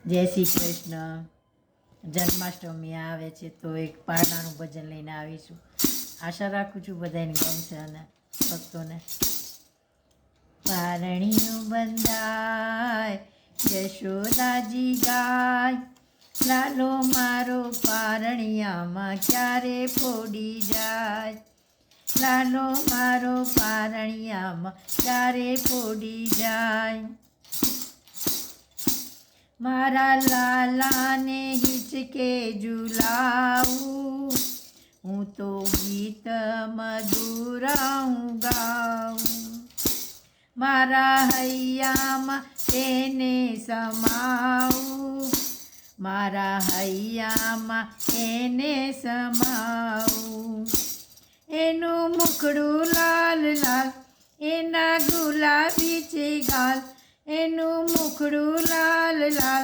જય શ્રી કૃષ્ણ. જન્માષ્ટમી આવે છે તો એક પારણાનું ભજન લઈને આવીશું. આશા રાખું છું બધાને ગમશે અને ભક્તોને. પારણીયું બંધાય યશોદાજી ગાય, લાલો મારો પારણિયામાં ક્યારે ફોડી જાય. લાલો મારો પારણિયામાં ક્યારે ફોડી જાય. મારા લાલાને હિચકે ઝુલાવું, હું તો ગીત મધુરા હું ગાઉં. મારા હૈયામાં તેને સમાવું, મારા હૈયામાં એને સમાવું. એનું મુખડું લાલ લાલ, એના ગુલાબી છે ગાલ. એનું મુખડું લાલ લાલ,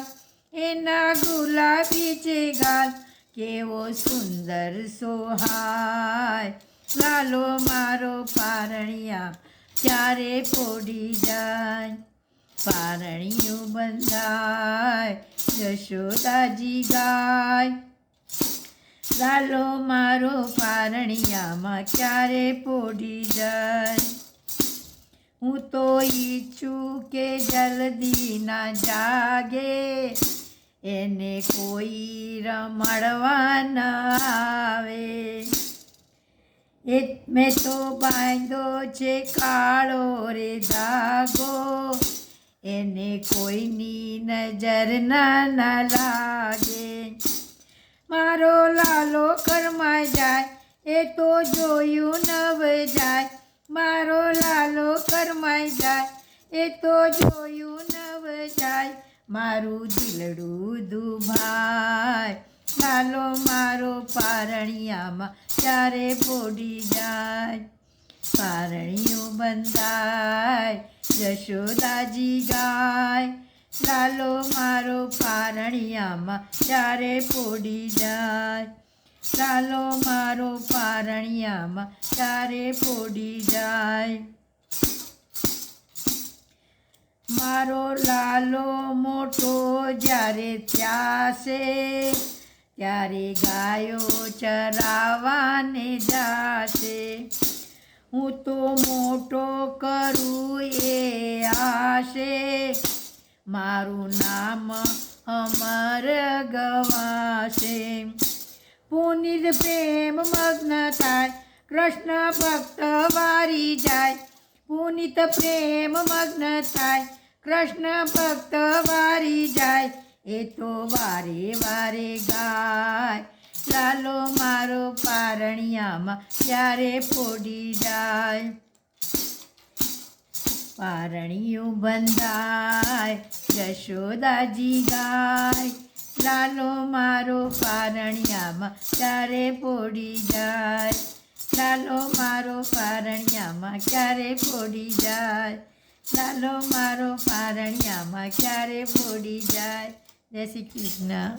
એના ગુલાબી છે ગાલ. કેવો સુંદર સોહાય, લાલો મારો પારણિયા ક્યારે ફોડી જાય. પારણિયું બંધાય યશોદાજી ગાય, લાલો મારો પારણિયામાં ક્યારે ફોડી જાય. હું તો ઈચ્છું કે જલ્દી ના જાગે, એને કોઈ રમાડવા ન આવે. મેં તો બાંધ્યો છે કાળો રે ધાગો, એને કોઈની નજર ના લાગે. મારો લાલો કરમાઈ જાય, એ તો જોયું નવ જાય. મારો લાલો કરમાઈ જાય, એ તો જોયું નવ જાય. મારું દિલડું દુભાય, લાલો મારો પારણિયામાં ક્યારે ફોડી જાય. પારણિયું બંધાય યશોદાજી ગાય, લાલો મારો પારણિયામાં ક્યારે ફોડી જાય. લાલો મારો પારણિયામાં ક્યારે ફોડી જાય. મારો લાલો મોટો જ્યારે થયાશે, ત્યારે ગાયો ચરાવાને જાશે. હું તો મોટો કરું એ આશે, મારું નામ અમર ગવાશે. પુનિત પ્રેમ મગ્ન થાય, કૃષ્ણ ભક્ત વારી જાય. પુનિત પ્રેમ મગ્ન થાય, કૃષ્ણ ભક્ત વારી જાય. એ તો વારે વારે ગાય, લાલો મારો પારણિયામાં ક્યારે ફોડી જાય. પારણિયું બંધાય યશોદાજી ગાય, લાલો મારો પારણિયામાં ક્યારે ફોડી જાય. લાલો મારો પારણિયામાં ક્યારે ફોડી જાય. લાલો મારો પારણિયામાં ક્યારે ફોડી જાય. જય શ્રી કૃષ્ણ.